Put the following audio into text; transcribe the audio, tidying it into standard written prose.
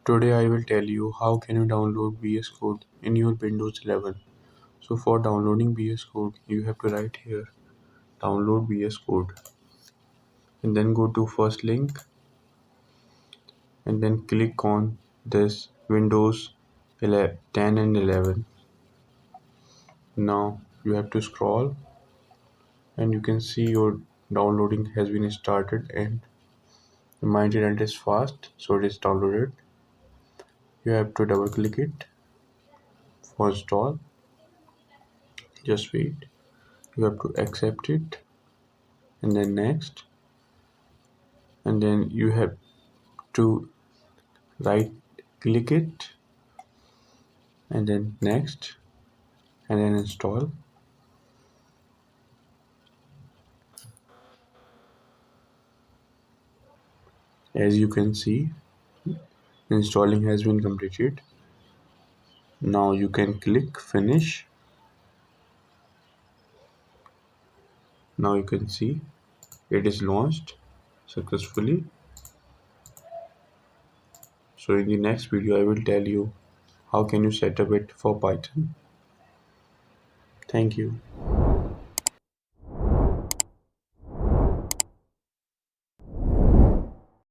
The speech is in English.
Today I will tell you how can you download VS Code in your Windows 11. So for downloading VS Code, you have to write here download VS Code and then go to first link and then click on this Windows 10 and 11. Now you have to scroll and you can see your downloading has been started and my internet is fast, so it is downloaded. You have to double click it for install. Just wait. You have to accept it and then next, and then you have to right click it and then next and then install. As you can see, installing has been completed. Now you can click finish. Now you can see it is launched successfully. So in the next video I will tell you how can you set up it for Python. Thank you.